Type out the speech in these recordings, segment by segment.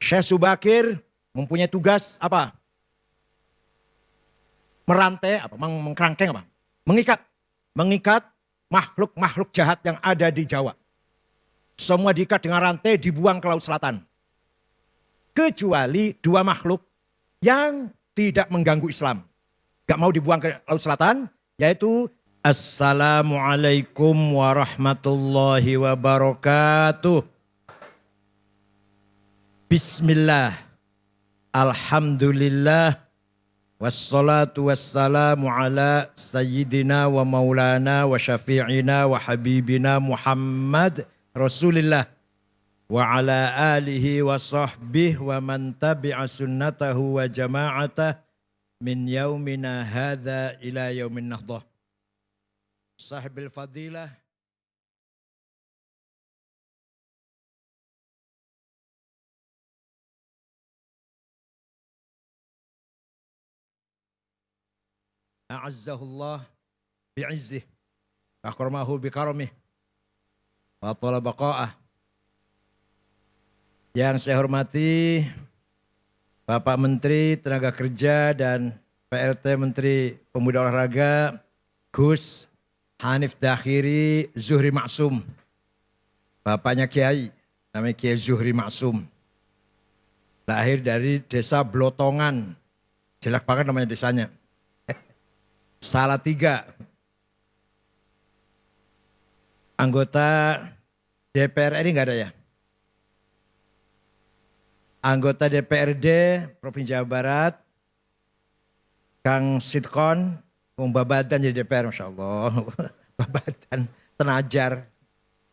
Syekh Subakir mempunyai tugas apa? Merantai, apa? Mengkerangkeng apa? Mengikat makhluk-makhluk jahat yang ada di Jawa. Semua diikat dengan rantai, dibuang ke Laut Selatan. Kecuali dua makhluk yang tidak mengganggu Islam. Gak mau dibuang ke Laut Selatan, yaitu Assalamualaikum warahmatullahi wabarakatuh. Bismillah, alhamdulillah, wassalatu wassalamu ala sayyidina wa maulana wa syafi'ina wa habibina Muhammad Rasulillah wa ala alihi wa sahbihi wa man tabi'a sunnatahu wa jama'atah min yaumina hadha ila yaumin nahdah. Sahibil fadilah, a'azzahullah bi'izzih, akramahu bikaramih, wa tala baqa'ah. Yang saya hormati Bapak Menteri Tenaga Kerja dan PLT Menteri Pemuda Olahraga Gus Hanif Dakhiri Zuhri Maksum. Bapaknya Kiai, namanya Kiai Zuhri Maksum. Lahir dari desa Blotongan. Jelek banget namanya desanya. Salatiga. Anggota DPR RI enggak ada ya? Anggota DPRD Provinsi Jawa Barat, Kang Sitkon, Babadan jadi DPR, Masya Allah. Babadan, Tenajar,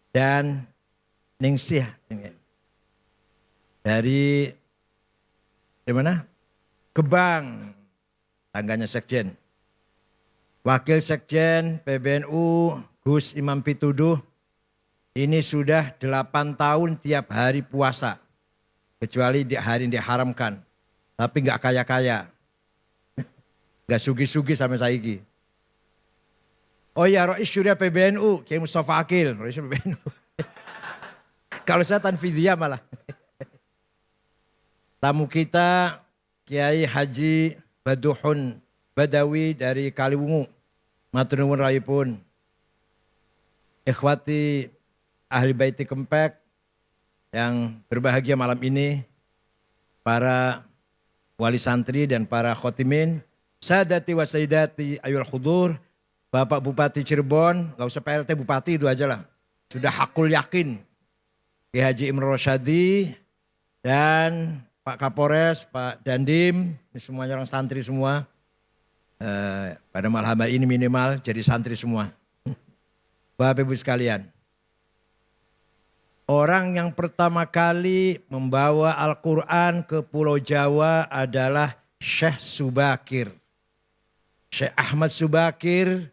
dan Ningsih. Dari mana? Gebang, tangganya Sekjen. Wakil Sekjen PBNU Gus Imam Pituduh, ini sudah 8 tahun tiap hari puasa. Kecuali di hari yang diharamkan. Tapi gak kaya-kaya. Gak sugi-sugi sampai saiki. Oh ya, Rois Syuriah PBNU, Kiai Mustafa Akil, Rois PBNU. Kalau saya Tanfidia malah. Tamu kita Kiai Haji Baduhun Badawi dari Kaliwungu. Matur nuwun rayipun. Ikhwati ahli baiti Kempek yang berbahagia malam ini, para wali santri dan para khotimin, sadati wa sayyidati ayul khudur, Bapak Bupati Cirebon, gak usah PLT Bupati itu aja lah, sudah hakul yakin, Ki Haji Imron Rosyadi, dan Pak Kapolres, Pak Dandim, ini semuanya orang santri semua, pada malam ini minimal jadi santri semua. Bapak Ibu sekalian, orang yang pertama kali membawa Al-Quran ke Pulau Jawa adalah Syekh Subakir. Syekh Ahmad Subakir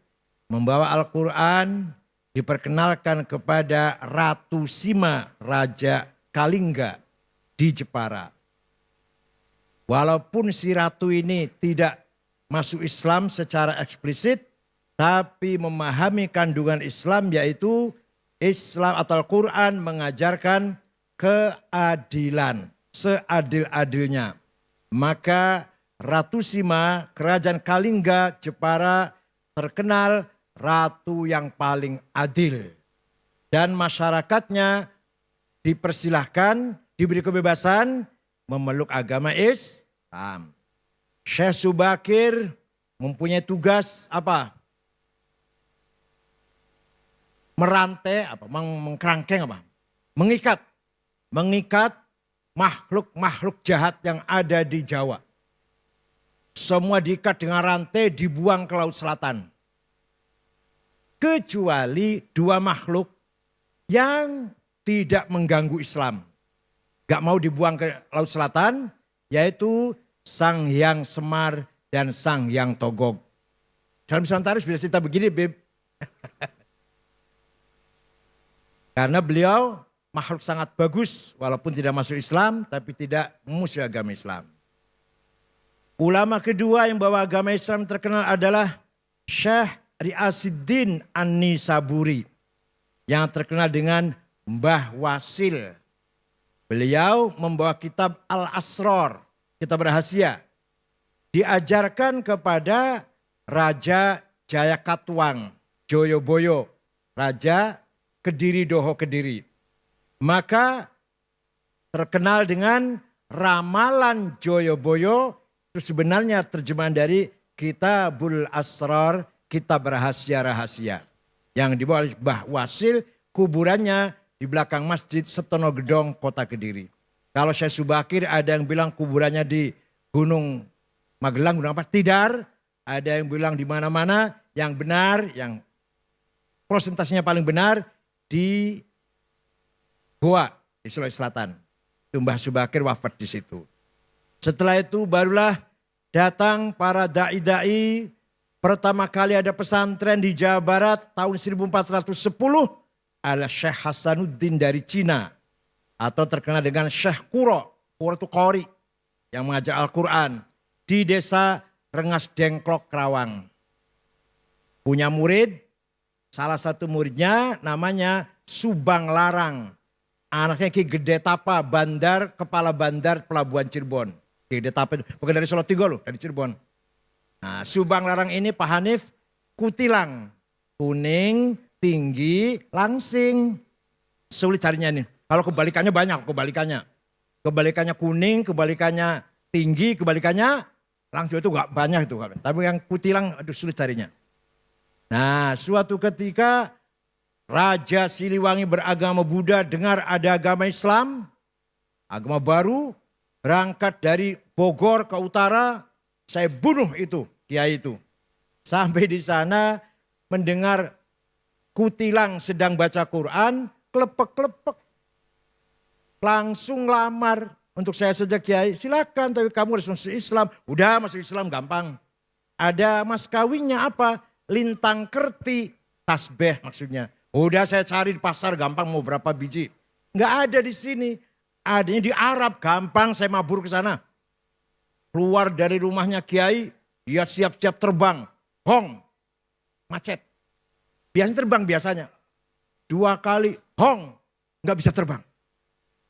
membawa Al-Quran, diperkenalkan kepada Ratu Sima, Raja Kalingga di Jepara. Walaupun si ratu ini tidak masuk Islam secara eksplisit, tapi memahami kandungan Islam, yaitu Islam atau Al-Quran mengajarkan keadilan, seadil-adilnya. Maka Ratu Sima, Kerajaan Kalingga, Jepara terkenal ratu yang paling adil. Dan masyarakatnya dipersilahkan, diberi kebebasan memeluk agama Islam. Syekh Subakir mempunyai tugas apa? Merantai, apa? Mengkerangkeng apa? Mengikat makhluk-makhluk jahat yang ada di Jawa. Semua diikat dengan rantai, dibuang ke Laut Selatan. Kecuali dua makhluk yang tidak mengganggu Islam. Gak mau dibuang ke Laut Selatan, yaitu Sang Hyang Semar dan Sang Hyang Togog. Dalam Nusantara bisa cerita begini, Beb. Karena beliau makhluk sangat bagus, walaupun tidak masuk Islam, tapi tidak memusuhi agama Islam. Ulama kedua yang bawa agama Islam terkenal adalah Syekh Riasiddin An-Nisaburi, yang terkenal dengan Mbah Wasil. Beliau membawa kitab Al-Asrar, kitab rahasia. Diajarkan kepada Raja Jayakatwang, Joyoboyo, Raja Kediri Doho Kediri. Maka terkenal dengan ramalan Joyoboyo, itu sebenarnya terjemahan dari Kitabul Asrar, kitab rahasia-rahasia. Yang dibawa oleh Mbah Wasil, kuburannya di belakang Masjid Setono Gedong, Kota Kediri. Kalau Syekh Subakir ada yang bilang kuburannya di Gunung Magelang, Gunung apa? Tidar. Ada yang bilang di mana-mana. Yang benar, yang prosentasinya paling benar di Goa di Sulawesi Selatan. Itu Mbah Subakir wafat di situ. Setelah itu barulah datang para da'i-da'i. Pertama kali ada pesantren di Jawa Barat tahun 1410. Adalah Syekh Hasanuddin dari Cina. Atau terkenal dengan Syekh Kuro. Kuro itu Qori. Yang mengajar Al-Quran. Di desa Rengas Dengklok, Kerawang. Punya murid. Salah satu muridnya namanya Subang Larang. Anaknya Ki Gede Tapa, kepala bandar pelabuhan Cirebon. Ki Gede Tapa itu bukan dari Solo Tigo loh, dari Cirebon. Nah, Subang Larang ini Pak Hanif kutilang. Kuning, tinggi, langsing. Sulit carinya nih. Kalau kebalikannya banyak, kebalikannya. Kebalikannya kuning, kebalikannya tinggi, kebalikannya langsing itu gak banyak itu. Tapi yang kutilang aduh sulit carinya. Nah, suatu ketika Raja Siliwangi beragama Buddha dengar ada agama Islam, agama baru, berangkat dari Bogor ke utara, saya bunuh itu, kiai itu. Sampai di sana mendengar kutilang sedang baca Quran, klepek-klepek. Langsung lamar untuk saya saja kiai, silakan tapi kamu harus masuk Islam. Udah masuk Islam gampang. Ada mas kawinnya apa? Lintang kerti, tasbih maksudnya. Udah saya cari di pasar gampang mau berapa biji. Enggak ada di sini. Adanya di Arab gampang saya mabur ke sana. Keluar dari rumahnya kiai, dia siap-siap terbang. Hong, macet. Biasanya terbang biasanya. 2 kali, hong, enggak bisa terbang.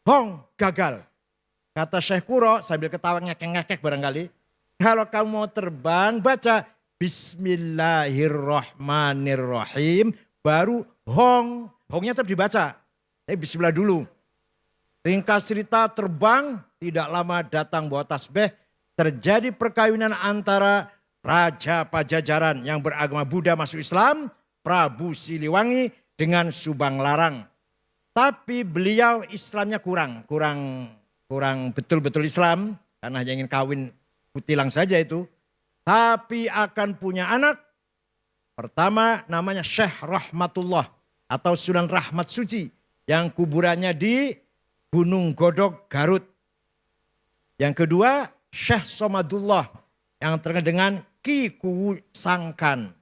Hong, gagal. Kata Syekh Kuro sambil ketawa ngekek-ngekek barangkali. Kalau kamu mau terbang baca Bismillahirrahmanirrahim. Baru hong. Hongnya tetap dibaca. Bismillah dulu. Ringkas cerita terbang. Tidak lama datang bawa tasbih. Terjadi perkawinan antara Raja Pajajaran yang beragama Buddha masuk Islam. Prabu Siliwangi dengan Subang Larang. Tapi beliau Islamnya kurang betul-betul Islam. Karena hanya ingin kawin kutilang saja itu. Tapi akan punya anak. Pertama namanya Syekh Rahmatullah atau Sunan Rahmat Suci. Yang kuburannya di Gunung Godog, Garut. Yang kedua Syekh Somadullah yang terkenal dengan Ki Kuwu Sangkan.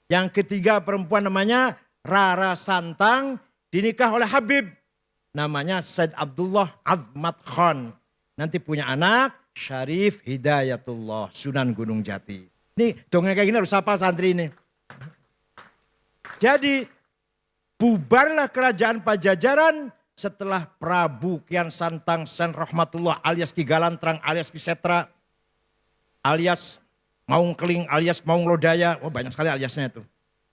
Yang ketiga perempuan namanya Rara Santang dinikah oleh Habib. Namanya Said Abdullah Azmat Khan. Nanti punya anak Syarif Hidayatullah Sunan Gunung Jati. Nih dongeng kayak gini harus apa santri ini. Jadi bubarlah kerajaan Pajajaran setelah Prabu Kian Santang Sen Rahmatullah alias Ki Galantrang alias Ki Setra alias Maung Keling alias Maung Lodaya. Oh banyak sekali aliasnya itu.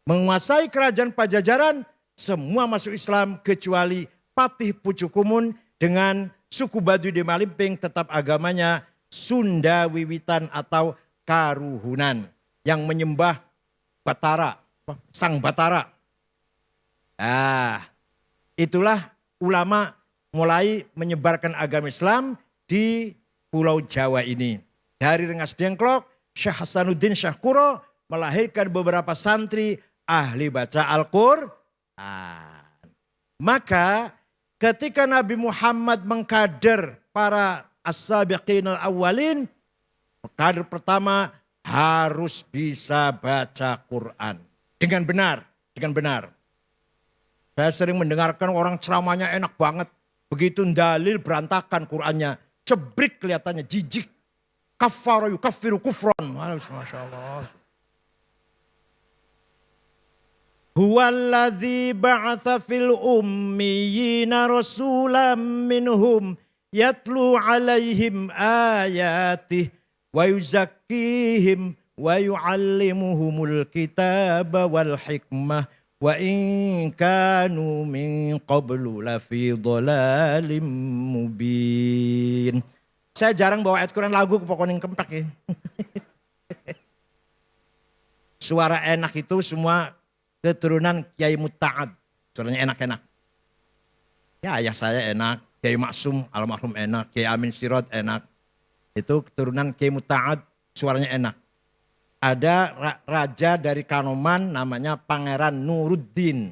Menguasai kerajaan Pajajaran semua masuk Islam kecuali Patih Pucukumun dengan suku Baduy di Malimping tetap agamanya Sunda Wiwitan atau Karuhunan yang menyembah Batara, Sang Batara. Itulah ulama mulai menyebarkan agama Islam di Pulau Jawa ini. Dari Rengas Dengklok, Syekh Hasanuddin Syekh Kuro melahirkan beberapa santri ahli baca Al-Quran. Maka ketika Nabi Muhammad mengkader para as-sabiqin al-awwalin, kader pertama harus bisa baca Quran. Dengan benar. Saya sering mendengarkan orang ceramahnya enak banget. Begitu dalil berantakan Qurannya. Cebrik kelihatannya, jijik. Kaffara yukaffiru kufran. Masya Allah. Huwallazi ba'atha fil ummiyina rasulam minhum yatlu alaihim ayatih wa yuzakkihim wa yuallimuhumul kitaba wal hikmah wa in kanu min qablu lafi dhalalim mubin. Saya jarang bawa ayat Quran lagu ke pokoknya kempek ya. Suara enak itu semua keturunan Kiai Mutta'ad. Suaranya enak-enak. Ya ayah saya enak, Kiai Maksum almarhum enak, Kiai Amin Sirot enak. Itu keturunan Kiai Mutta'ad, suaranya enak. Ada raja dari Kanoman namanya Pangeran Nuruddin.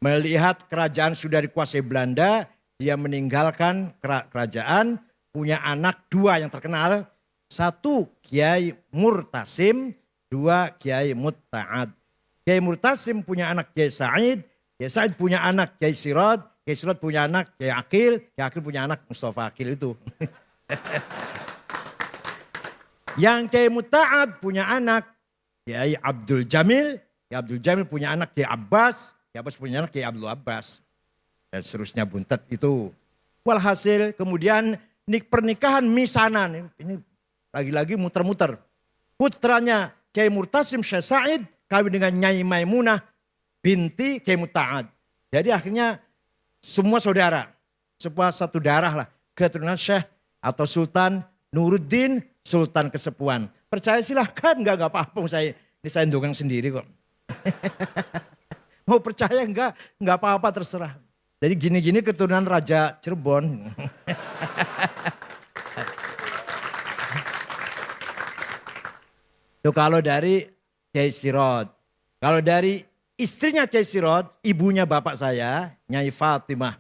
Melihat kerajaan sudah dikuasai Belanda, dia meninggalkan kerajaan, punya anak dua yang terkenal. Satu Kiai Murtasim, dua Kiai Mutta'ad. Kiai Murtasim punya anak Kiai Said, Kiai Said punya anak Kiai Sirot, Kiai Sirot punya anak Kiai Akil, Kiai Akil punya anak Mustafa Akil itu. Yang Kiai Mutta'ad punya anak Kiai Abdul Jamil, Kiai Abdul Jamil punya anak Kiai Abbas, Kiai Abbas punya anak Kiai Abdul Abbas. Dan seterusnya buntet itu. Walhasil kemudian pernikahan Misana, ini lagi-lagi muter-muter. Putranya Kiai Murtasim Syekh Said kawin dengan Nyai Maimunah binti Kiai Mutta'ad. Jadi akhirnya semua saudara, satu darah lah, keturunan Syekh atau Sultan Nuruddin, Sultan Kesepuan. Percaya silahkan, enggak apa-apa. Ini saya ndongeng sendiri kok. Mau percaya enggak apa-apa terserah. Jadi gini-gini keturunan Raja Cirebon. Itu kalau dari Kiai Sirot. Kalau dari istrinya Kiai Sirot, ibunya bapak saya, Nyai Fatimah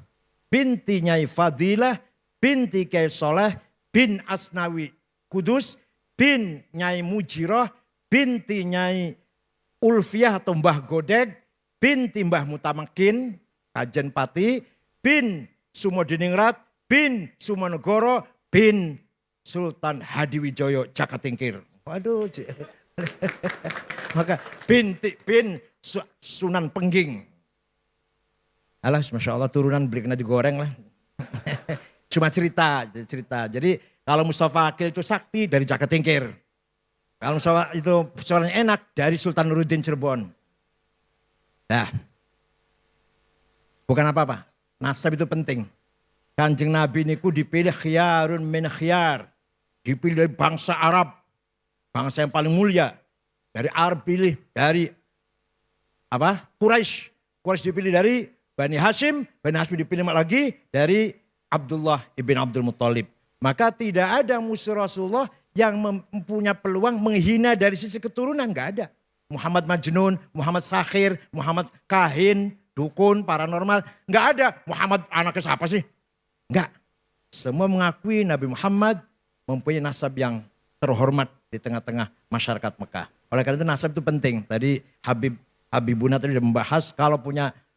binti Nyai Fadilah binti Kiai Soleh bin Asnawi Kudus bin Nyai Mujiroh binti Nyai Ulfiah atau Mbah Godeg binti Mbah Mutamakin Kajen Pati bin Sumodiningrat bin Sumonegoro bin Sultan Hadiwijoyo Jakatingkir. Waduh. Maka bin Sunan Pengging. Alah, Masya Allah turunan beli kena digoreng lah. Cuma cerita. Jadi kalau Mustafa Akil itu sakti dari Jakatingkir. Kalau Mustafa itu suaranya enak dari Sultan Nuruddin Cirebon. Nah, bukan apa-apa. Nasab itu penting. Kanjeng Nabi niku dipilih khiyarun min khiyar. Dipilih dari bangsa Arab. Bangsa yang paling mulia. Dari Arab pilih dari apa? Quraisy. Quraisy dipilih dari Bani Hashim. Bani Hashim dipilih lagi dari Abdullah ibn Abdul Muttalib. Maka tidak ada musuh Rasulullah yang mempunyai peluang menghina dari sisi keturunan. Gak ada. Muhammad Majnun, Muhammad Sakhir, Muhammad Kahin, Dukun, Paranormal. Gak ada. Muhammad anaknya siapa sih? Enggak. Semua mengakui Nabi Muhammad mempunyai nasab yang terhormat di tengah-tengah masyarakat Mekah. Oleh karena itu nasab itu penting. Tadi Habibuna tadi sudah membahas kalau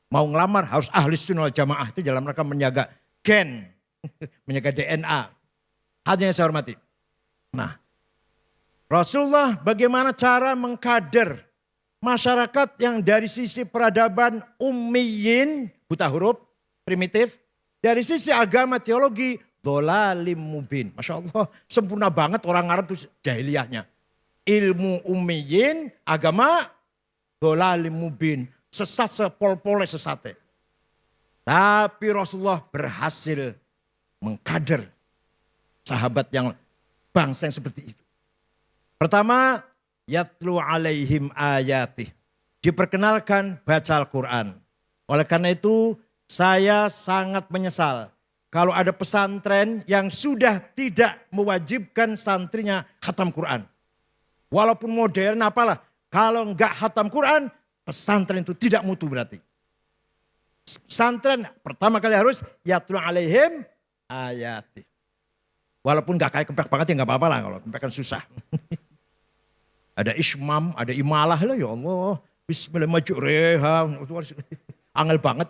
mau ngelamar harus ahli sunnah wal jamaah. Itu dalam rangka menjaga gen, menjaga DNA. Hadirin yang saya hormati. Nah, Rasulullah bagaimana cara mengkader masyarakat yang dari sisi peradaban ummiyin, buta huruf, primitif. Dari sisi agama teologi, dhalalim mubin. Masya Allah, sempurna banget orang Arab itu jahiliyahnya. Ilmu ummiyin, agama, dhalalim mubin. Sesat sepol-pole sesatnya. Tapi Rasulullah berhasil mengkader sahabat yang bangsa yang seperti itu. Pertama, yatlu alaihim ayatih. Diperkenalkan baca Al-Quran. Oleh karena itu saya sangat menyesal kalau ada pesantren yang sudah tidak mewajibkan santrinya khatam Quran. Walaupun modern apalah, kalau enggak khatam Quran, pesantren itu tidak mutu berarti. Pesantren pertama kali harus yatlu alaihim ayatih. Walaupun gak kayak kempek banget ya gak apa-apa lah, kalau kempek kan susah. Ada ismam, ada imalah lah ya Allah. Bismillah maju reha, angel banget.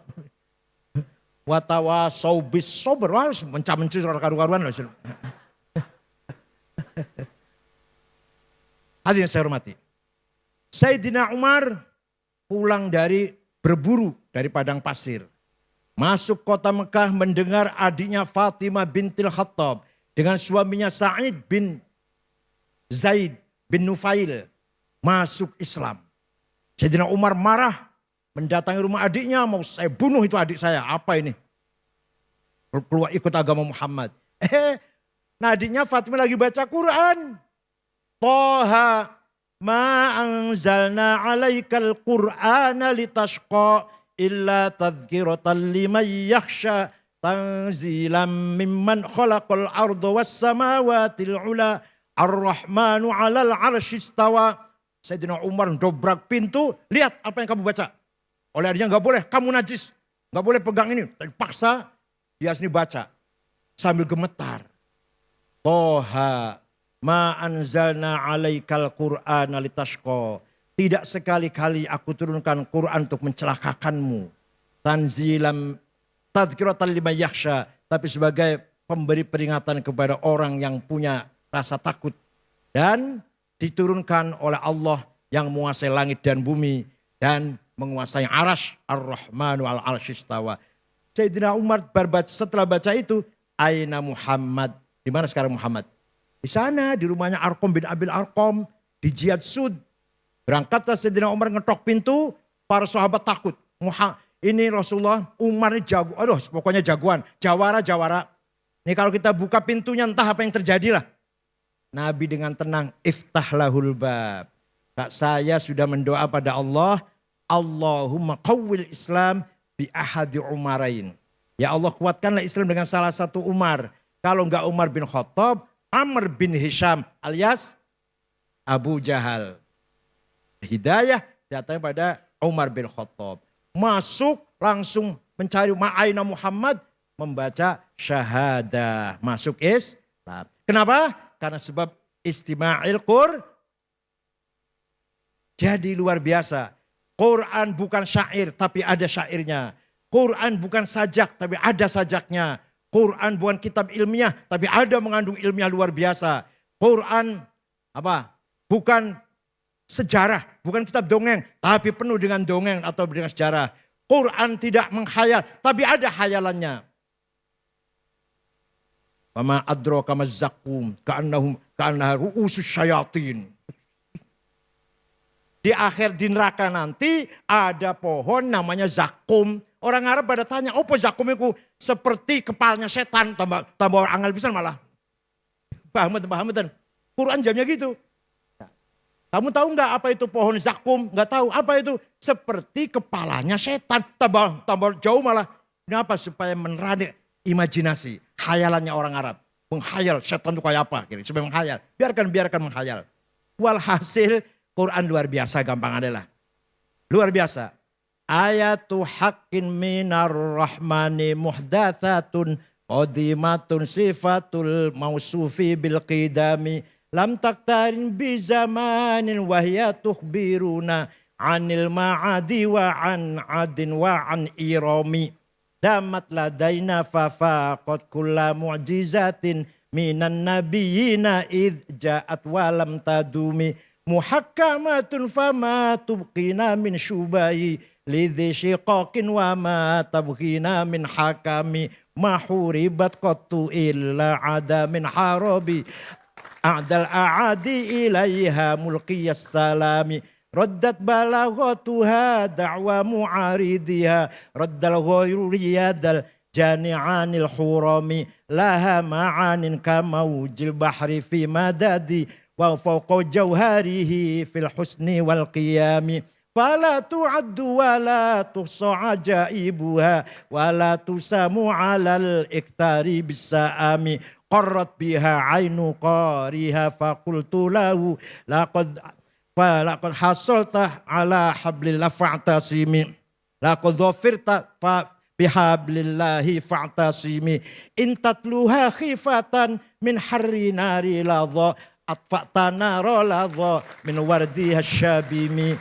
Watawasau bis sober, harus mencah-mencah karu-karuan. Hadirin yang saya hormati. Sayyidina Umar pulang dari berburu dari padang pasir. masuk kota Mekah mendengar adiknya Fatimah bintil Khattab dengan suaminya Sa'id bin Zaid bin Nufail masuk Islam. Sayyidina Umar marah mendatangi rumah adiknya, mau saya bunuh itu adik saya, apa ini? Keluar ikut agama Muhammad. Nah adiknya Fatimah lagi baca Quran. Toha ma anzalna alaikal Qur'ana litashqa illa tadhkiratan liman yakhsha tanzilam mimman khalaqal arda was samawatil ula ar-rahmanu 'alal 'arsy istawa. Sayyidina Umar dobrak pintu, lihat apa yang kamu baca. Oleh adiknya, enggak boleh, kamu najis. Enggak boleh pegang ini. Dipaksa dia sini baca sambil gemetar. Toha ma anzalna alaikal Qur'ana litashqa. Tidak sekali-kali aku turunkan Quran untuk mencelakakanmu. Tanzilam tadhkiratan liman yakhsha. Tapi sebagai pemberi peringatan kepada orang yang punya rasa takut. Dan diturunkan oleh Allah yang menguasai langit dan bumi. Dan menguasai arash. Ar-Rahmanu al-Arsy istawa. Sayyidina Umar setelah baca itu. Aina Muhammad. Di mana sekarang Muhammad? Di sana, di rumahnya Arqam bin Abil Arqam. Di Jihad Sud. Berangkatlah Sayyidina Umar ngetok pintu. Para sahabat takut. Ini Rasulullah, Umar ini jago. Aduh pokoknya jagoan. Jawara. Ini kalau kita buka pintunya entah apa yang terjadilah. Nabi dengan tenang. Iftah lahul bab. Kak saya sudah mendoa pada Allah. Allahumma qawwil Islam bi ahadi Umarain. Ya Allah kuatkanlah Islam dengan salah satu Umar. Kalau enggak Umar bin Khattab, Amr bin Hisham alias Abu Jahal. Hidayah datang pada Umar bin Khattab. Masuk langsung mencari ma'aina Muhammad. Membaca syahadah. Masuk Islam. Kenapa? Karena sebab istima'il Qur'an. Jadi luar biasa. Quran bukan syair tapi ada syairnya. Quran bukan sajak tapi ada sajaknya. Quran bukan kitab ilmiah tapi ada mengandung ilmiah luar biasa. Quran bukan sejarah, bukan kitab dongeng tapi penuh dengan dongeng atau dengan sejarah. Quran tidak menghayal tapi ada hayalannya. Wama adraka mazzakum ka'annaha ru'usus syayatin. Di akhir di neraka nanti ada pohon namanya zakum. Orang Arab pada tanya, apa zakum itu? Seperti kepalanya setan, tambah orang angel bisa malah. Paham? Quran jamnya gitu. Kamu tahu nggak apa itu pohon zakum? Nggak tahu apa itu? Seperti kepalanya setan, tambah jauh malah. Kenapa? Supaya menerani imajinasi, khayalannya orang Arab. Menghayal setan itu kayak apa? Supaya menghayal. Biarkan menghayal. Walhasil Quran luar biasa, gampang adalah. Luar biasa. Ayatu haqqin minar rahmani muhdathatun qadimatun sifatul mausufi bil qidami lam taktarin bi zamanin wa hiya tukhbiruna anil ma'adi wa an adin wa an irami damat ladaina fafaqat kulla mu'jizatin minan nabiyina id ja'at wa lam tadumi muhakkamatun fama tubqina min syubahi lidhi syiqaqin wa ma tabqina min hakami mahuribat qattu illa ada min harabi a'dal a'adi ilaiha mulqiyas salami raddat balaghatuha da'wa mu'aridiha raddal ghayru riyadal jani'anil hurami laha ma'anin kamawjil bahri fi madadi wa fawqa jawharihi fil husni wal qiyami fala tu'addu wa la tuhsa ajaibuha wa la tusamu 'alal iktsari bisa'ami qarrat biha 'ainu qariha faqultu lahu laqad hasalta 'ala hablillah fa'tasimi laqad dhafirta fa bihablillahi fa'tasimi in tatluha khifatan min harri nari ladha atfa'tana roladha min wardiha syabimi.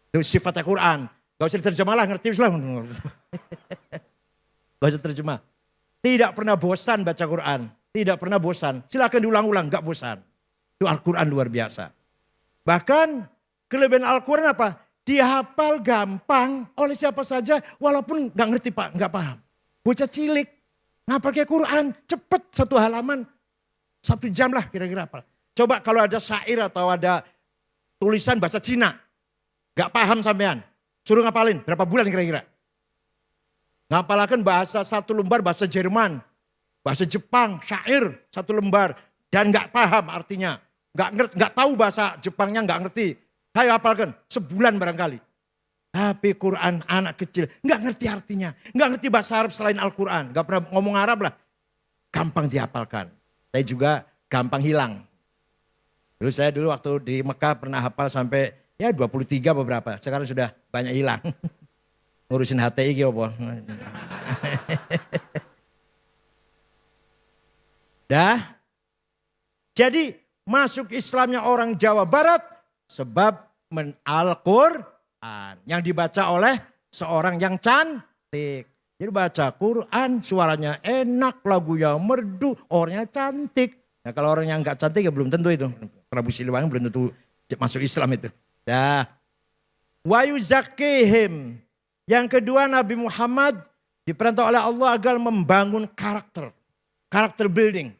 Itu sifatnya Quran. Gak usah diterjemah lah, ngerti Islam. Gak usah terjemah. Tidak pernah bosan baca Quran. Tidak pernah bosan. Silakan diulang-ulang, gak bosan. Itu Al-Quran luar biasa. Bahkan kelebihan Al-Quran apa? dihafal gampang oleh siapa saja walaupun nggak ngerti Pak, nggak paham. Bocah cilik ngapal kayak Quran cepet 1 halaman 1 jam lah kira-kira hafal. Coba kalau ada syair atau ada tulisan bahasa Cina nggak paham sampean, suruh ngapalin berapa bulan kira-kira? Ngapalakan bahasa 1 lembar bahasa Jerman, bahasa Jepang, syair 1 lembar dan nggak paham artinya, nggak tahu bahasa Jepangnya, nggak ngerti. Ayo hafalkan sebulan barangkali. Tapi Quran anak kecil nggak ngerti artinya, nggak ngerti bahasa Arab selain Al-Quran, nggak pernah ngomong Arab lah, gampang dihafalkan. Saya juga gampang hilang. Saya dulu waktu di Mekah pernah hafal sampai ya 23 beberapa, sekarang sudah banyak hilang. Ngurusin HTI gitu apa. Dah. Jadi masuk Islamnya orang Jawa Barat sebab Al-Quran yang dibaca oleh seorang yang cantik. Jadi baca Quran suaranya enak, lagunya merdu, orangnya cantik. Nah kalau orang yang enggak cantik ya belum tentu itu. Prabu Siliwangi belum tentu masuk Islam itu. Dah. Wa yuzakkihim. Yang kedua Nabi Muhammad diperintah oleh Allah agar membangun karakter. Karakter building.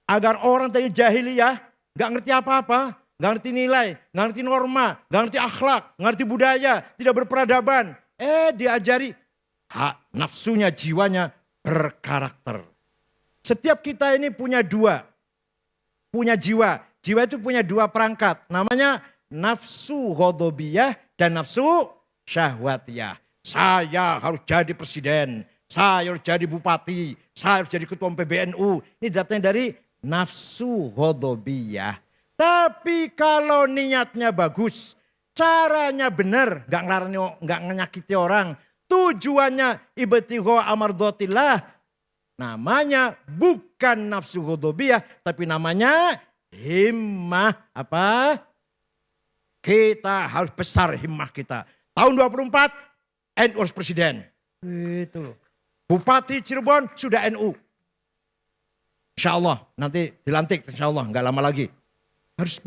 Agar orang tadi jahiliyah gak ngerti apa-apa. Gak ngerti nilai, gak ngerti norma, gak ngerti akhlak, gak ngerti budaya. Tidak berperadaban. Diajari hak nafsunya, jiwanya berkarakter. Setiap kita ini punya 2. Punya jiwa. Jiwa itu punya 2 perangkat. Namanya nafsu ghadabiyah dan nafsu syahwatiyah. Saya harus jadi presiden, saya harus jadi bupati, saya harus jadi ketua PBNU. Ini datanya dari nafsu ghadabiyah. Tapi kalau niatnya bagus, caranya benar, nggak menyakiti orang, tujuannya ibtigha amardatillah, namanya bukan nafsu ghadabiyah, tapi namanya himmah apa? Kita harus besar himmah kita. Tahun 24 NU harus presiden. Itu loh. Bupati Cirebon sudah NU. Insya Allah nanti dilantik, insya Allah nggak lama lagi. Harus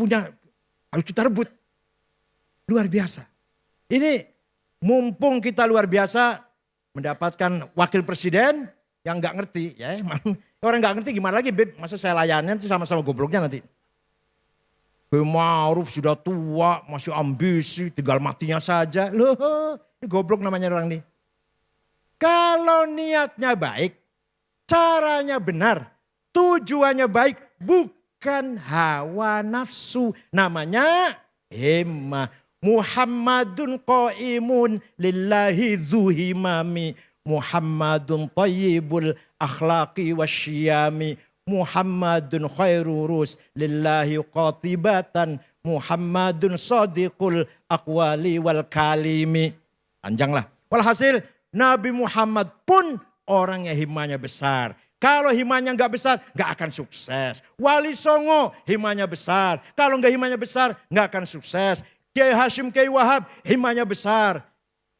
kita rebut. Luar biasa. Ini mumpung kita luar biasa mendapatkan wakil presiden yang nggak ngerti. Ya, orang nggak ngerti gimana lagi, Beb? Masa saya layanin nanti sama-sama gobloknya nanti. Ma'ruf sudah tua, masih ambisi, tinggal matinya saja. Loh, ini goblok namanya orang nih. Kalau niatnya baik, caranya benar, tujuannya baik, bukan hawa nafsu. Namanya himmah. Muhammadun qa'imun lillahi dzuhimami. Muhammadun tayyibul akhlaqi wasyiyami. Muhammadun khairurus lillahi qatibatan. Muhammadun sadiqul aqwali wal kalimi. Panjang lah. Walhasil Nabi Muhammad pun orang yang himanya besar. Kalau himanya nggak besar, nggak akan sukses. Wali Songo himanya besar. Kalau nggak himanya besar, nggak akan sukses. Kiai Hashim, Kiai Wahab himanya besar.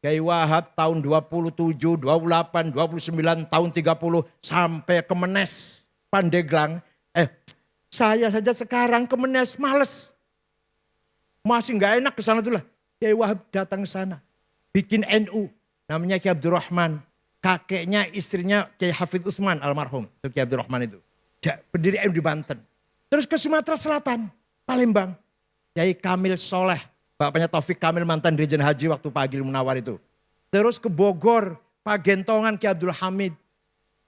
Kiai Wahab tahun 27, 28, 29, tahun 30 sampai Kemenes. Pandeglang, saya saja sekarang ke Menes males. Masih nggak enak ke sana tuh lah. Kiai Wahab datang ke sana. Bikin NU, namanya Kiai Abdurrahman. Kakeknya, istrinya Kiai Hafidh Utsman almarhum. Itu Kiai Abdurrahman itu. Berdiri NU di Banten. Terus ke Sumatera Selatan, Palembang. Kiai Kamil Soleh. Bapaknya Taufik Kamil mantan Dirjen Haji waktu Pak Agil Munawar itu. Terus ke Bogor, Pak Gentongan Kiai Abdul Hamid.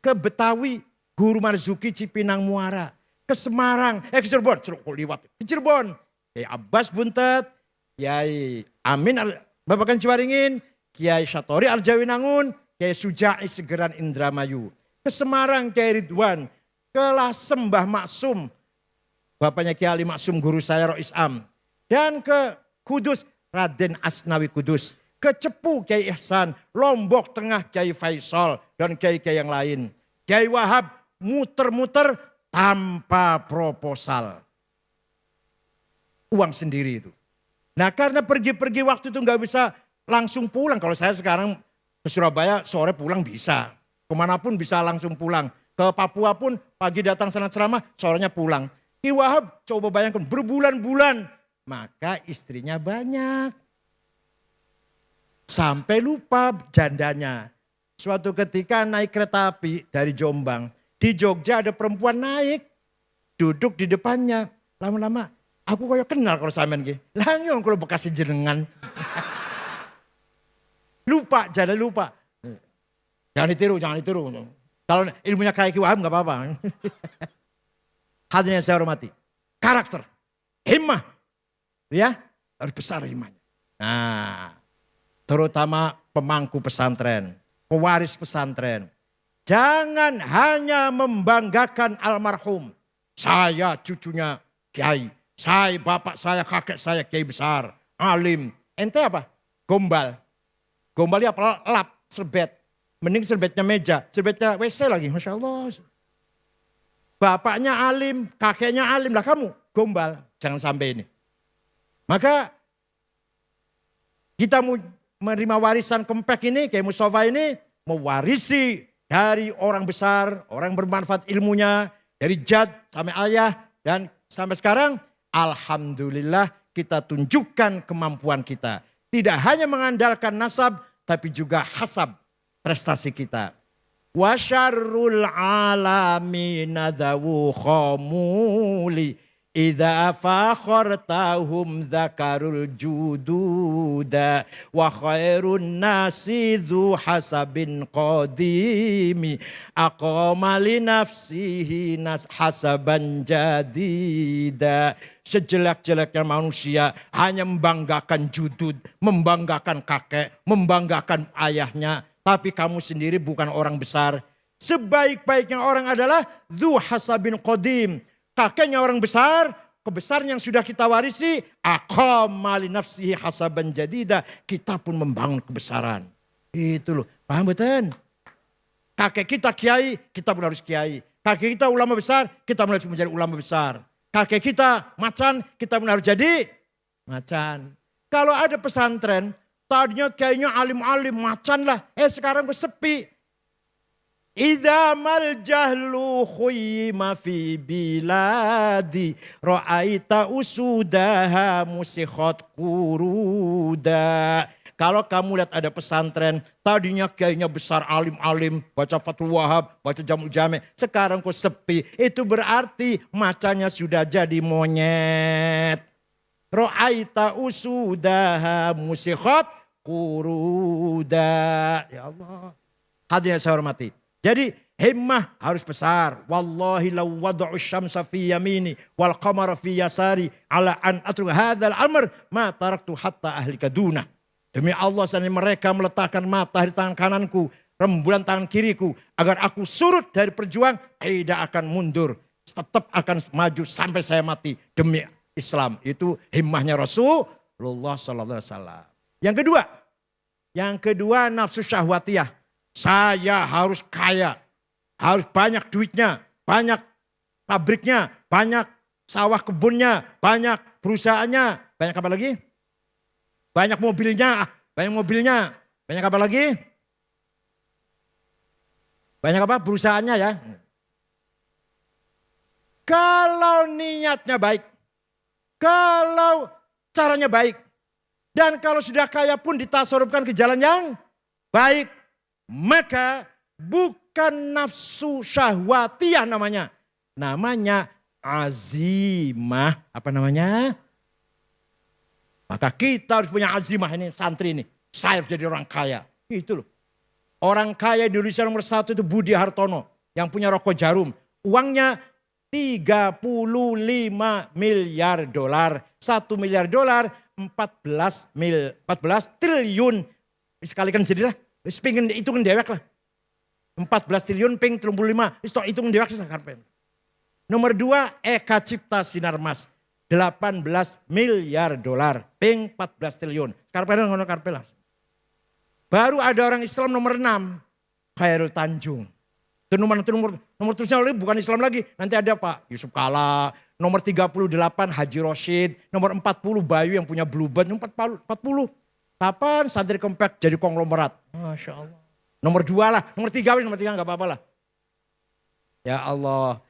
Ke Betawi, Guru Marzuki Cipinang Muara. Ke Semarang, ke Cirebon, ke Cirebon. Kiai Abbas Buntet, Kiai Amin Babakan Ciwaringin, Kiai Syatori Arjawinangun, Kiai Suja'i Segeran Indramayu. Ke Semarang Kiai Ridwan, ke Lasem Mbah Maksum, bapaknya Kiai Ali Maksum guru saya Rois Am. Dan ke Kudus Raden Asnawi Kudus. Ke Cepu Kiai Ihsan, Lombok Tengah Kiai Faisal dan kiai-kiai yang lain. Kiai Wahab muter-muter tanpa proposal. Uang sendiri itu. Nah karena pergi-pergi waktu itu nggak bisa langsung pulang. Kalau saya sekarang ke Surabaya sore pulang bisa. Kemanapun bisa langsung pulang. Ke Papua pun pagi datang sana ceramah, sorenya pulang. Kiai Wahab coba bayangkan berbulan-bulan. Maka istrinya banyak. Sampai lupa jandanya. Suatu ketika naik kereta api dari Jombang. Di Jogja ada perempuan naik. Duduk di depannya. Lama-lama aku kayak kenal kalau sampean ki. Lah nyong kalau bekas jenengan. Lupa, jangan lupa. Jangan ditiru, jangan ditiru. Kalau ilmunya kayak Ki Wahab gak apa-apa. Hadirin yang saya hormati. Karakter, himmah. Ya, harus besar himmahnya. Nah, terutama pemangku pesantren, pewaris pesantren. Jangan hanya membanggakan almarhum. Saya cucunya kiai. Saya bapak saya, kakek saya kiai besar. Alim. Ente apa? Gombal. Gombalnya apa? Lap, serbet. Mending serbetnya meja, serbetnya WC lagi. Masya Allah. Bapaknya alim, kakeknya alim. Lah kamu gombal. Jangan sampai ini. Maka kita mau menerima warisan Kempek ini, kayak Mustafa ini. Mewarisi dari orang besar, orang bermanfaat ilmunya. Dari jad sampai ayah. Dan sampai sekarang, alhamdulillah kita tunjukkan kemampuan kita. Tidak hanya mengandalkan nasab, tapi juga hasab prestasi kita. Wa syarrul alamina dawu khamuli idza fakhartahum dzakarul jududa wa khairun nasi dzu hasabin qadimi aqama li nafsihi nas hasaban jadida. Sejelek-jeleknya manusia hanya membanggakan judud, membanggakan kakek, membanggakan ayahnya. Tapi kamu sendiri bukan orang besar. Sebaik-baiknya orang adalah dzu hasabin qadim. Kakeknya orang besar, kebesaran yang sudah kita warisi. Aqama li nafsihi hasaban jadida. Kita pun membangun kebesaran. Itu loh, paham betul? Kakek kita kiai, kita pun harus kiai. Kakek kita ulama besar, kita pun harus menjadi ulama besar. Kakek kita macan, kita pun harus jadi macan. Kalau ada pesantren, tadinya kayaknya alim-alim macan lah. Sekarang sepi. Idza mal jahlu khuyyima fi biladi ra'aita usudaha musikhat kuruda. Kalau kamu lihat ada pesantren, tadinya kayaknya besar alim-alim, baca Fathul Wahab, baca Jamul Jame, sekarang kok sepi. Itu berarti macanya sudah jadi monyet. Ra'aita usudaha musikhat kuruda. Ya Allah. Hadirin saya hormati. Jadi himmah harus besar. Wallahi law wada'u syamsa fi yamini wal qamara fi yasari ala an atruk hadzal amr ma taraktu hatta ahlika duna. Demi Allah seandainya mereka meletakkan matahari tangan kananku, rembulan tangan kiriku, agar aku surut dari perjuang, tidak akan mundur. Tetap akan maju sampai saya mati demi Islam. Itu himmahnya Rasulullah sallallahu alaihi wasallam. Yang kedua nafsu syahwatiyah. Saya harus kaya, harus banyak duitnya, banyak pabriknya, banyak sawah kebunnya, banyak perusahaannya, banyak apa lagi? Banyak mobilnya, banyak apa lagi? Banyak apa? Perusahaannya ya. Kalau niatnya baik, kalau caranya baik, dan kalau sudah kaya pun ditasarrufkan ke jalan yang baik, maka bukan nafsu syahwatiyah namanya. Namanya azimah. Apa namanya? Maka kita harus punya azimah ini, santri ini. Saya harus jadi orang kaya. Itu loh. Orang kaya di Indonesia nomor 1 itu Budi Hartono. Yang punya rokok Jarum. Uangnya 35 miliar dolar. 1 miliar dolar 14 triliun. Sekalikan jadilah. Pengen hitungin dewek lah. 14 triliun ping 35. Hitungin dewek lah. Nomor 2 Eka Cipta Sinarmas. 18 miliar dolar. Ping 14 triliun. Karpel ngono karpel langsung. Baru ada orang Islam nomor 6. Khairul Tanjung. Itu nomor terusnya bukan Islam lagi. Nanti ada Pak Yusuf Kala. Nomor 38 Haji Roshid. Nomor 40 Bayu yang punya Bluebird. 40. Kapan santri Kempek jadi konglomerat? Masya Allah. Nomor 2 lah. Nomor 3 gak apa-apa lah. Ya Allah.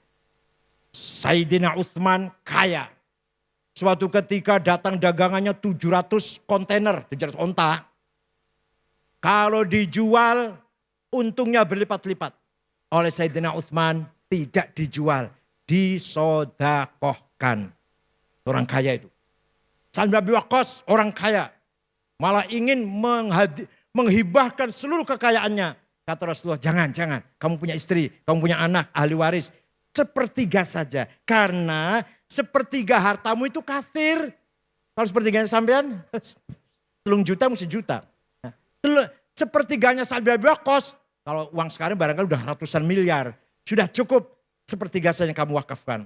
Sayyidina Uthman kaya. Suatu ketika datang dagangannya 700 kontainer, 700 onta. Kalau dijual untungnya berlipat-lipat. Oleh Sayyidina Utsman tidak dijual, disodakohkan. Orang kaya itu. Sa'ad bin Abi Waqqas orang kaya. Malah ingin menghibahkan seluruh kekayaannya. Kata Rasulullah, jangan. Kamu punya istri, kamu punya anak, ahli waris. Sepertiga saja. Karena sepertiga hartamu itu kathir. Kalau sepertiganya sampean, 3 juta mesti juta. Sepertiganya Sa'ad bin Abi Waqqas, kalau uang sekarang barangkali udah ratusan miliar. Sudah cukup sepertiga saja yang kamu wakafkan.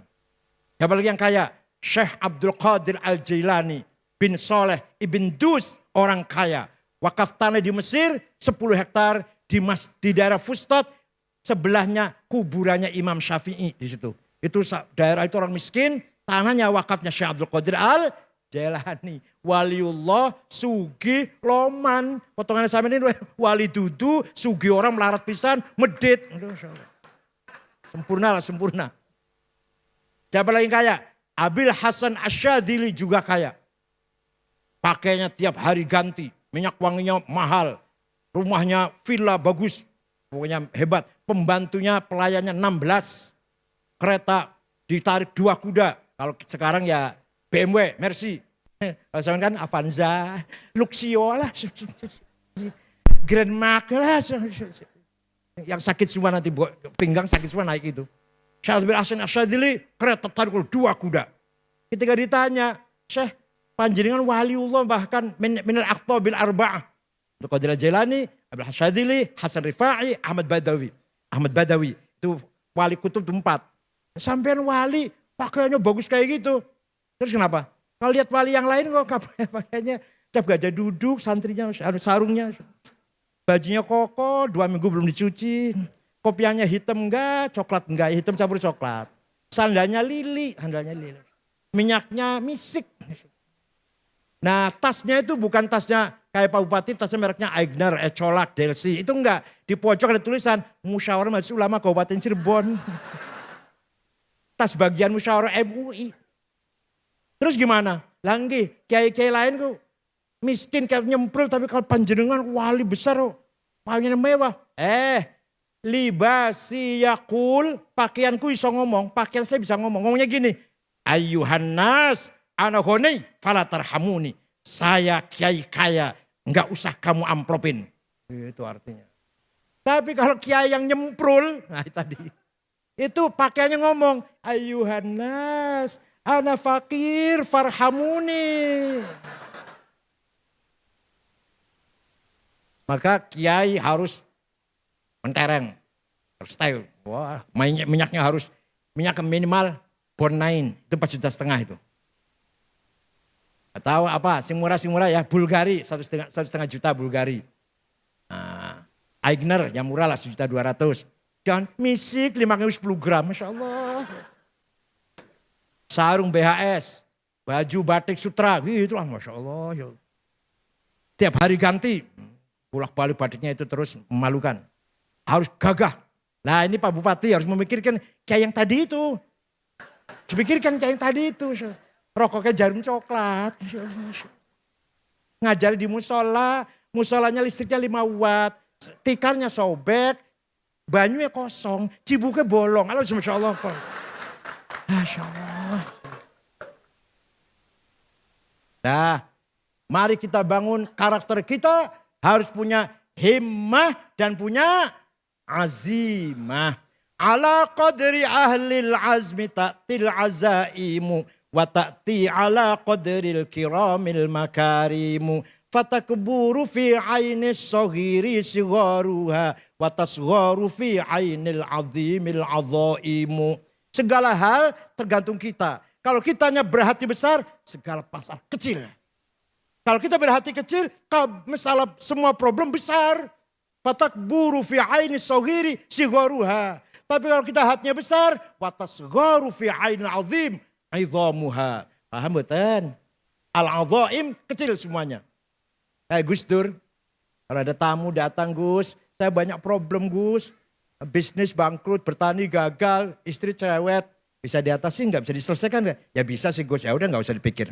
Siapa lagi yang kaya? Syekh Abdul Qadir Al-Jailani bin Saleh ibn Dus, orang kaya. Wakaf tanah di Mesir 10 hektar di daerah Fustat, sebelahnya kuburannya Imam Syafi'i di situ. Itu daerah itu orang miskin, tanahnya wakafnya Syekh Abdul Qadir Al-Jailani. Waliullah, sugi, loman. Potongannya sama ini wali dudu, sugi orang melarat pisan, medit. Sempurna lah, sempurna. Siapa lagi kaya? Abil Hasan Asyadili juga kaya. Pakainya tiap hari ganti, minyak wanginya mahal. Rumahnya villa bagus, pokoknya hebat. Pembantunya pelayannya 16. Kereta ditarik 2 kuda. Kalau sekarang ya BMW, Mercy. Kalau sekarang kan Avanza, Luxio lah. Grand Mark lah. Yang sakit semua nanti, pinggang sakit semua naik itu. Syekh bin Hasan Asyadili kereta tarik 2 kuda. Ketika ditanya, Syekh panjenengan waliullah bahkan minal aqtabil arba'ah. Untuk Qadir Al-Jailani, Abdul Asyadili, Hasan Rifa'i, Ahmad Badawi. Ahmad Badawi itu wali kutub 4. Sampean wali pakaiannya bagus kayak gitu. Terus kenapa? Kalau lihat wali yang lain kok pakaiannya cap gajah duduk, santrinya, sarungnya. Bajunya koko, 2 minggu belum dicuci. Kopiannya hitam enggak, coklat enggak, hitam campur coklat. Sandalnya lili. Minyaknya misik. Nah tasnya itu bukan tasnya kayak Pak Bupati, tasnya mereknya Aigner, Ecolak, Delsi. Itu enggak, di pojok ada tulisan Musyawarah Majelis Ulama Kabupaten Cirebon. Tas bagian Musyawarah MUI. Terus gimana? Langgi, kiai-kiai lain kok miskin kayak nyemprul, tapi kalau panjenengan wali besar kok pakaiannya mewah. Libasi yakul, pakaianku iso ngomong, pakaian saya bisa ngomong. Ngomongnya gini, Ayyuhan nas, ana ghani fala tarhamuni. Saya kiai kaya, enggak usah kamu amplopin. Itu artinya. Tapi kalau kiai yang nyemprul, nah tadi. Itu pakaiannya ngomong, Ayyuhan nas, ana fakir farhamuni. Maka kiai harus mentereng, style. Wah, minyaknya harus minyak minimal Bornain, itu 4,5 juta itu. Atau apa, sing murah ya, Bulgari 1,5 juta Bulgari. Nah, Aigner yang murah lah 1,2 juta. Dan misik 510 gram, Masya Allah. Sarung BHS, baju batik sutra, gitu lah Masya Allah. Tiap hari ganti, bolak-balik batiknya itu terus memalukan. Harus gagah. Nah ini Pak Bupati harus memikirkan kayak yang tadi itu. Dipikirkan kayak yang tadi itu. Rokoknya jarum coklat. Ngajari di musola, musolanya listriknya 5 watt. Tikarnya sobek, banyunya kosong, cibuknya bolong. Masya Allah. Masya Allah. Nah, mari kita bangun karakter kita harus punya himmah dan punya azimah. Ala qadri ahlil azmi ta'til azaimu wa ta'ti ala qadril kiramil makarimu. Fatakburu fi ainis soghiri sigharuha wa tasgharu fi ainil azimil azaimu. Segala hal tergantung kita. Kalau kitanya berhati besar, segala pasar kecil. Kalau kita berhati kecil, masalah semua problem besar. Fatakburu fi ainis soghiri sigharuha. Tapi kalau kita hatinya besar, wa tasgharu fi ainil azim idhamuha. Paham betul? Al-azaim kecil semuanya. Gus Dur, kalau ada tamu datang Gus, saya banyak problem Gus. Bisnis bangkrut, bertani gagal, istri cerewet. Bisa diatasi nggak? Bisa diselesaikan nggak? Ya bisa sih Gus, ya udah nggak usah dipikir.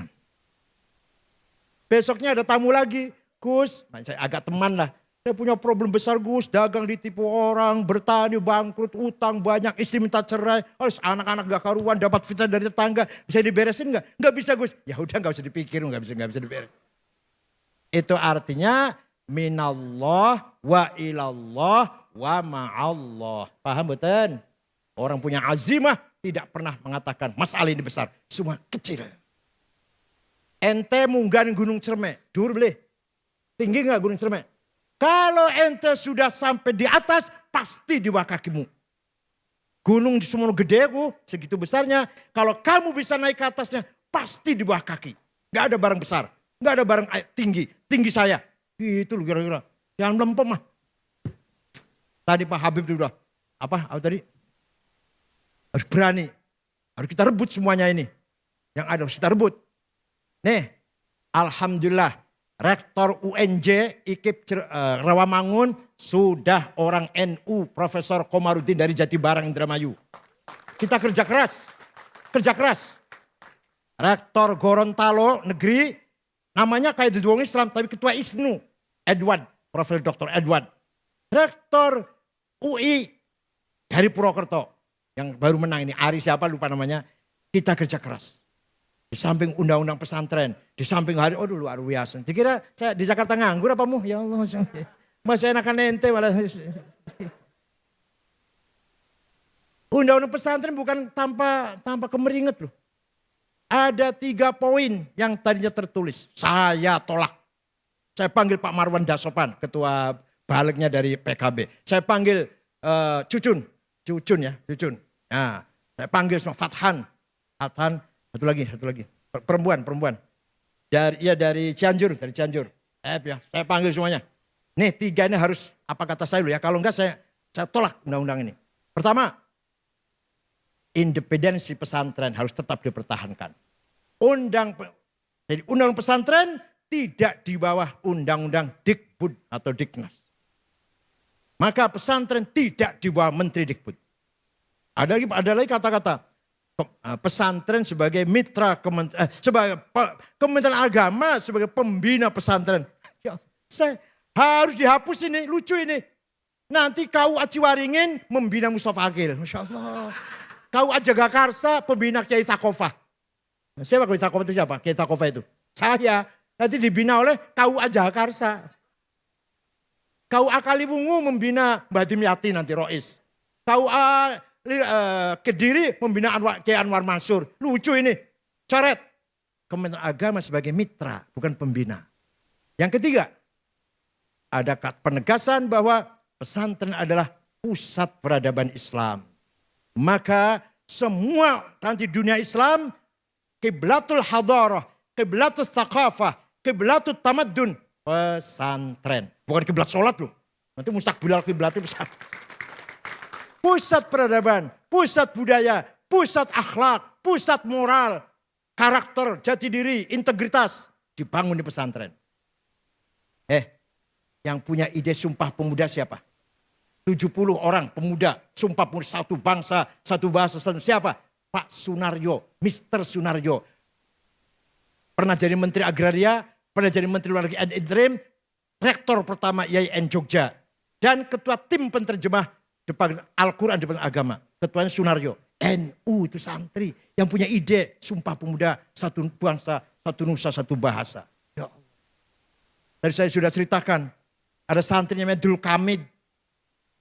Besoknya ada tamu lagi, Gus, saya agak teman lah. Saya punya problem besar Gus, dagang ditipu orang, bertani bangkrut, utang banyak, istri minta cerai, anak-anak gak karuan, dapat fitnah dari tetangga, bisa diberesin gak? Gak bisa Gus. Ya udah gak usah dipikir, gak bisa diberesin. Itu artinya minallah wa ilallah wa ma'allah. Paham betul? Orang punya azimah tidak pernah mengatakan masalah ini besar, semua kecil. Ente munggah Gunung Cermek, dur beli. Tinggi gak Gunung Cermek? Kalau ente sudah sampai di atas, pasti di bawah kakimu. Gunung di Sumono gede segitu besarnya. Kalau kamu bisa naik ke atasnya, pasti di bawah kaki. Gak ada barang besar, gak ada barang tinggi. Tinggi saya. Gitu loh kira-kira. Jangan melempem mah. Tadi Pak Habib itu udah, apa tadi? Harus berani. Harus kita rebut semuanya ini. Yang ada harus kita rebut. Nih, alhamdulillah. Rektor UNJ IKIP Rawamangun sudah orang NU Profesor Komarudin dari Jatibarang Indramayu. Kita kerja keras. Kerja keras. Rektor Gorontalo Negeri namanya kayak di Duong Islam tapi ketua ISNU Edward, Profesor Dr. Edward. Rektor UI dari Purwokerto yang baru menang ini Ari siapa lupa namanya. Kita kerja keras. Di samping undang-undang pesantren, di samping hari, luar biasa. Dikira saya di Jakarta nganggur apa mu? Ya Allah, masih enakan ente malah. Undang-undang pesantren bukan tanpa kemeringet loh. Ada 3 poin yang tadinya tertulis. Saya tolak. Saya panggil Pak Marwan Dasopan, ketua baliknya dari PKB. Saya panggil Cucun ya, Cucun. Nah, saya panggil semua Fathan. Satu lagi. Perempuan. Dari Cianjur. Ya, saya panggil semuanya. Nih 3 ini harus apa kata saya dulu ya. Kalau enggak saya tolak undang-undang ini. Pertama, independensi pesantren harus tetap dipertahankan. Jadi undang pesantren tidak di bawah undang-undang Dikbud atau Diknas. Maka pesantren tidak di bawah Menteri Dikbud. Ada lagi kata-kata. Pesantren sebagai mitra sebagai Kementerian Agama sebagai pembina pesantren. Ya, saya harus dihapus ini, lucu ini. Nanti KUA Ciwaringin membina Mustafa Akil. Masya Allah. KUA Jagakarsa pembina Kiai Takofah. Siapa Kiai Takofah itu siapa? Kiai Takofah itu. Saya nanti dibina oleh KUA Jagakarsa. KUA Kaliwungu membina Mbah Dimyati nanti Rois. KUA Kediri membina Kiai Anwar Mansur. Lucu ini. Coret. Kementerian Agama sebagai mitra, bukan pembina. Yang ketiga, ada penegasan bahwa pesantren adalah pusat peradaban Islam. Maka semua nanti dunia Islam, kiblatul hadarah, kiblatul thaqafah, kiblatul tamaddun, pesantren. Bukan kiblat sholat loh. Nanti mustakbilal kiblatnya pesantren. Pusat peradaban, pusat budaya, pusat akhlak, pusat moral, karakter, jati diri, integritas dibangun di pesantren. Yang punya ide Sumpah Pemuda siapa? 70 orang pemuda, Sumpah Pemuda satu bangsa, satu bahasa, siapa? Pak Sunaryo, Mr. Sunaryo. Pernah jadi Menteri Agraria, pernah jadi Menteri Luar Negeri interim, Rektor pertama IAIN Jogja, dan Ketua Tim Penerjemah depan Al-Quran depan agama. Ketuanya Sunaryo. NU itu santri yang punya ide Sumpah Pemuda satu bangsa, satu nusa, satu bahasa. Ya Allah. Tadi saya sudah ceritakan. Ada santri namanya Dul Kamid.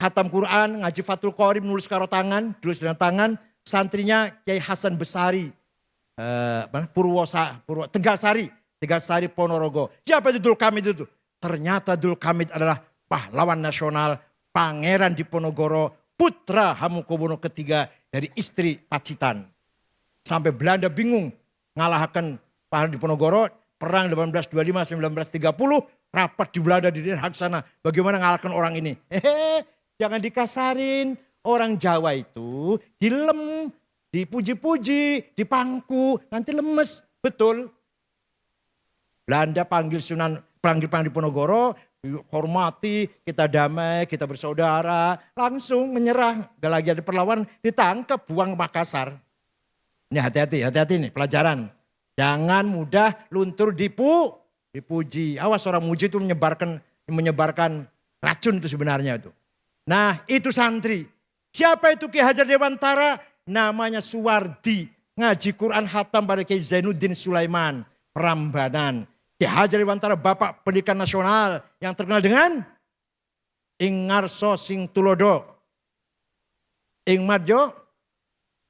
Khatam Quran, ngaji Fathul Qorib, nulis karo tangan, tulis dengan tangan. Santrinya Kiai Hasan Besari. Tegalsari Ponorogo. Siapa itu Dul Kamid itu? Ternyata Dul Kamid adalah pahlawan nasional, Pangeran Diponegoro, putra Hamengkubuwono III dari istri Pacitan. Sampai Belanda bingung ngalahkan Pangeran Diponegoro, perang 1825-1930, rapat di Belanda di Den Haag sana. Bagaimana ngalahkan orang ini? Jangan dikasarin. Orang Jawa itu dilem, dipuji-puji, dipangku, nanti lemes. Betul. Belanda panggil panggil Diponegoro, hormati, kita damai, kita bersaudara, langsung menyerah. Gak lagi ada perlawanan, ditangkap, buang Makassar. Ini hati-hati nih pelajaran. Jangan mudah luntur dipuji. Awas orang muji itu menyebarkan Racun itu sebenarnya itu. Nah itu santri. Siapa itu Ki Hajar Dewantara? Namanya Suwardi. Ngaji Quran hatam pada Kiai Zainuddin Sulaiman. Prambanan. Ki Hajar Dewantara Bapak Pendidikan Nasional. Yang terkenal dengan Ing Ngarso Sing Tulodo. Ing Madjo.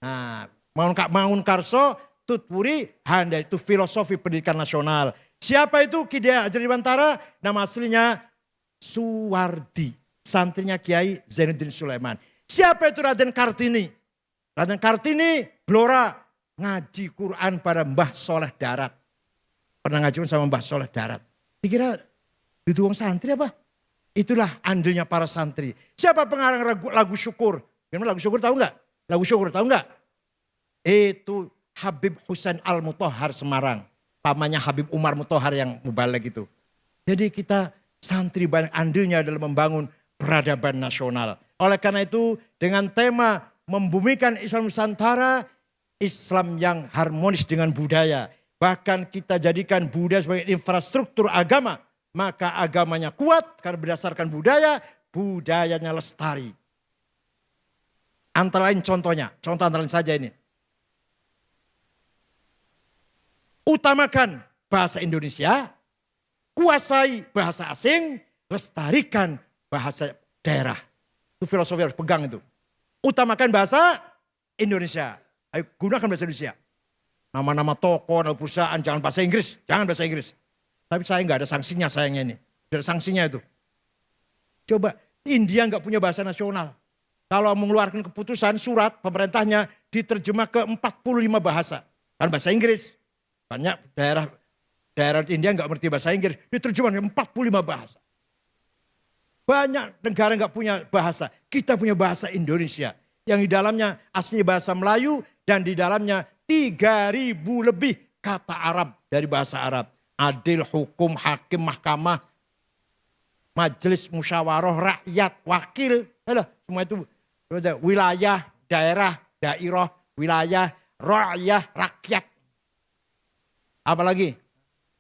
Nah, Mangun Karso Tutpuri Handa itu filosofi pendidikan nasional. Siapa itu Ki Hajar Dewantara? Nama aslinya Suwardi. Santrinya Kiai Zainuddin Sulaiman. Siapa itu Raden Kartini? Raden Kartini Blora ngaji Quran pada Mbah Soleh Darat. Pernah ngaji sama Mbah Soleh Darat. Dikira itu wong santri apa? Itulah andilnya para santri. Siapa pengarang lagu syukur? Gimana lagu syukur tahu nggak? Lagu syukur tahu nggak? Itu Habib Husain Al-Mutahhar Semarang. Pamannya Habib Umar Mutahhar yang mubalek itu. Jadi kita santri banyak andilnya dalam membangun peradaban nasional. Oleh karena itu dengan tema membumikan Islam Nusantara, Islam yang harmonis dengan budaya. Bahkan kita jadikan budaya sebagai infrastruktur agama. Maka agamanya kuat karena berdasarkan budaya, budayanya lestari. Antara lain contohnya, contoh antara lain saja ini. Utamakan bahasa Indonesia, kuasai bahasa asing, lestarikan bahasa daerah. Itu filosofi harus pegang itu. Utamakan bahasa Indonesia. Ayo gunakan bahasa Indonesia. Nama-nama toko, nama perusahaan, jangan bahasa Inggris. Jangan bahasa Inggris. Tapi saya nggak ada sanksinya sayangnya ini. Tidak ada sanksinya itu. Coba India nggak punya bahasa nasional. Kalau mengeluarkan keputusan surat pemerintahnya diterjemah ke 45 bahasa. Kan bahasa Inggris. Banyak daerah India nggak ngerti bahasa Inggris. Diterjemah ke 45 bahasa. Banyak negara nggak punya bahasa. Kita punya bahasa Indonesia. Yang di dalamnya asli bahasa Melayu. Dan di dalamnya 3.000 lebih kata Arab dari bahasa Arab. Adil, hukum, hakim, mahkamah. Majelis, musyawarah, rakyat, wakil. Semua itu wilayah, daerah, dairah, wilayah, rakyat, rakyat. Apalagi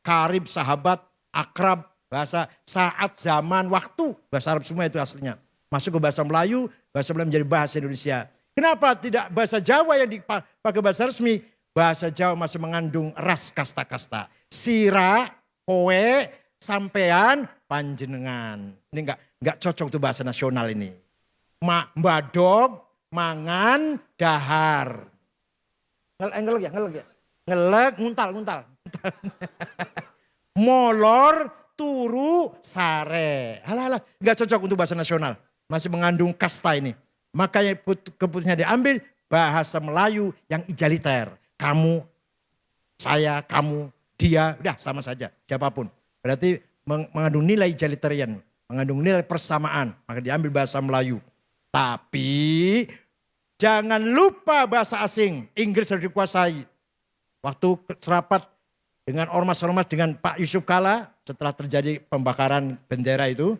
karib, sahabat, akrab, bahasa saat, zaman, waktu. Bahasa Arab semua itu aslinya. Masuk ke bahasa Melayu menjadi bahasa Indonesia. Kenapa tidak bahasa Jawa yang dipakai bahasa resmi? Bahasa Jawa masih mengandung ras kasta-kasta. Sira, kowe, sampean, panjenengan. Ini enggak cocok tuh bahasa nasional ini. Mbadog, mangan, dahar. Ngelek ya. Ngelek, nguntal. Molor, turu, sare. Halah, enggak cocok untuk bahasa nasional. Masih mengandung kasta ini. Makanya keputusannya diambil bahasa Melayu yang ijaliter. Kamu, saya, kamu, dia, udah sama saja. Siapapun. Berarti mengandung nilai egalitarian. Mengandung nilai persamaan. Maka diambil bahasa Melayu. Tapi jangan lupa bahasa asing. Inggris harus dikuasai. Waktu serapat dengan ormas-ormas dengan Pak Yusuf Kala. Setelah terjadi pembakaran bendera itu.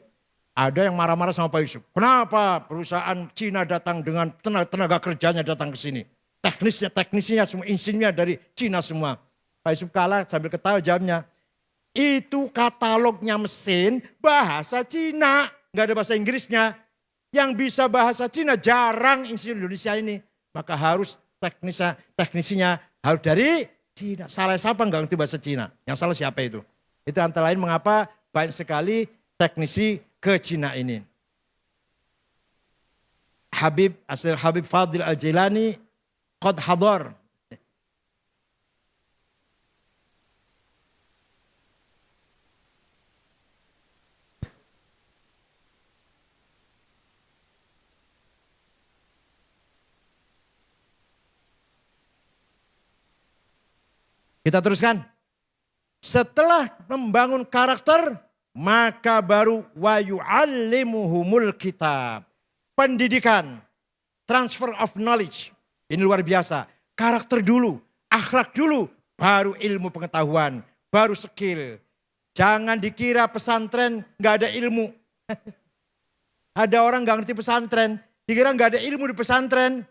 Ada yang marah-marah sama Pak Yusuf. Kenapa perusahaan Cina datang dengan tenaga kerjanya datang ke sini. Teknisnya semua insinyurnya dari Cina semua. Pak Yusuf Kala sambil ketawa jawabnya. Itu katalognya mesin bahasa Cina. Nggak ada bahasa Inggrisnya. Yang bisa bahasa Cina jarang insinyur Indonesia ini. Maka harus teknisinya harus dari Cina. Salah siapa nggak ngerti bahasa Cina? Yang salah siapa itu? Itu antara lain mengapa banyak sekali teknisi ke Cina ini. Habib Fadil Al-Jilani qad hadar. Kita teruskan. Setelah membangun karakter, maka baru wa yu'allimuhumul kitab. Pendidikan, transfer of knowledge. Ini luar biasa. Karakter dulu, akhlak dulu, baru ilmu pengetahuan, baru skill. Jangan dikira pesantren gak ada ilmu. Ada orang gak ngerti pesantren, dikira gak ada ilmu di pesantren.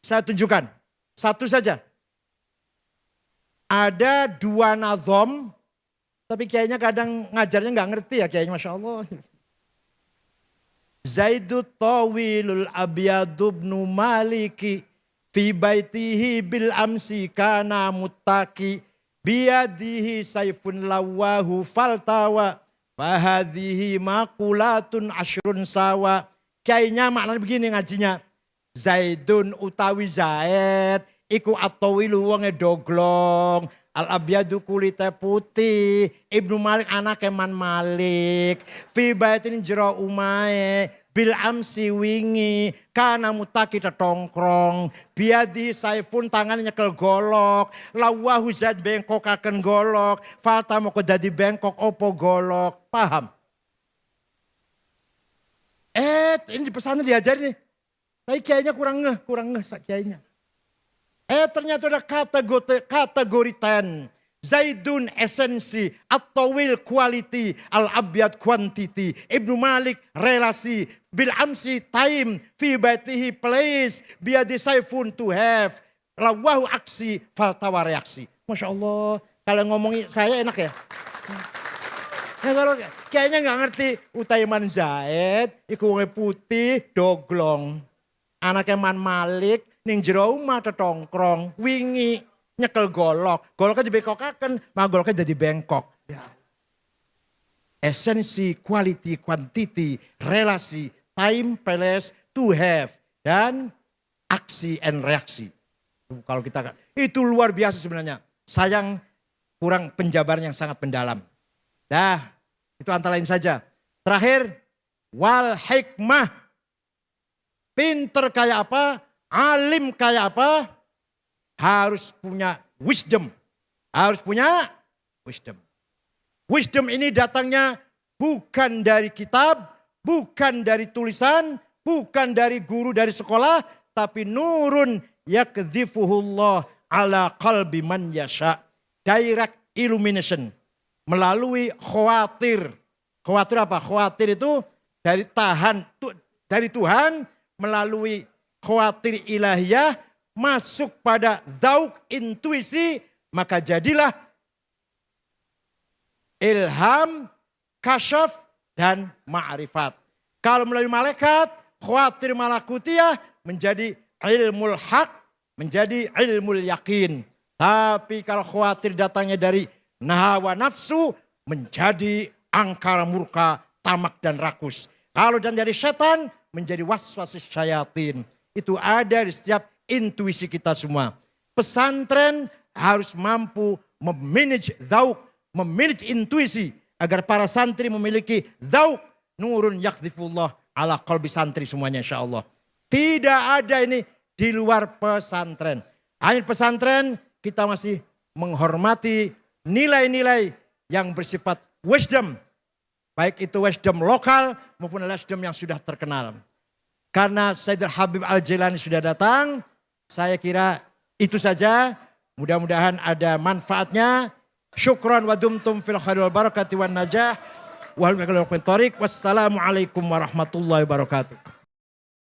Saya tunjukkan, satu saja. Ada 2 nazom, tapi kayaknya kadang ngajarnya gak ngerti ya kayaknya Masya Allah. Zaidut tawilul abyadu ibnu maliki. Fi baitihi bil amsi kana muttaki. Biyadihi saifun lawahu faltawa. Fahadhihi makulatun ashrun sawa. Kiainya maknanya begini ngajinya. Zaidun utawi Zaid. Iku at-tawilu wonge doglong. Al-abyadu kulite putih. Ibnu Malik anak Man Malik. Fi baitin jero umae. Bil amsi wingi. Kana mutaki tetongkrong. Biadi saifun tangan nyekel golok. Lawahu Zaid bengkokaken golok. Falta moko dadi bengkok opo golok. Paham? Ini di pesantren diajarin nih. Tapi kiainya kurang ngeh kiainya. Ternyata ada kategori 10. Zaidun esensi, at-tawil quality, al-abyad quantity. Ibnu Malik relasi, bil amsi time, fi baitihi place, biadi saifun to have. Lawahu aksi, faltawa reaksi. Masya Allah, kalau ngomongin saya enak ya. Ya kalau kayaknya nggak ngerti, Utaiman Zaid, iku wonge putih, doglong. Anaknya Man Malik, ning jero omah tetongkrong, wingi nyekel golok. Goloknya dibengkokaken, mah goloknya jadi bengkok. Ya. Esensi, quality, quantity, relasi, time, place, to have, dan aksi and reaksi. Kalau kita itu luar biasa sebenarnya. Sayang kurang penjabaran yang sangat mendalam. Dah, itu antara lain saja. Terakhir, wal hikmah. Pinter kayak apa, alim kayak apa, harus punya wisdom. Harus punya wisdom. Wisdom ini datangnya bukan dari kitab, bukan dari tulisan, bukan dari guru dari sekolah, tapi nurun yakdzifuhullah ala qalbi man yasha. Direct illumination. Melalui khawatir. Khawatir apa? Khawatir itu dari Tuhan melalui khawatir ilahiyah masuk pada dauk intuisi, maka jadilah ilham, kasyaf, dan ma'rifat. Kalau melalui malaikat, khawatir malakutiyah menjadi ilmul haq, menjadi ilmul yakin. Tapi kalau khawatir datangnya dari nahawa nafsu, menjadi angkara murka, tamak dan rakus. Kalau dan dari setan, menjadi waswasis syayatin. Itu ada di setiap intuisi kita semua. Pesantren harus mampu memanage dhauk, memanage intuisi. Agar para santri memiliki dhauk, nurun yakdifullah ala qalbi santri semuanya insya Allah. Tidak ada ini di luar pesantren. Hanya pesantren kita masih menghormati nilai-nilai yang bersifat wisdom. Baik itu wisdom lokal maupun wisdom yang sudah terkenal. Karena Sayyidul Habib Al-Jailani sudah datang, saya kira itu saja. Mudah-mudahan ada manfaatnya. Syukran wa dumtum fil khairi wal barakati wan najah. Wassalamualaikum warahmatullahi wabarakatuh.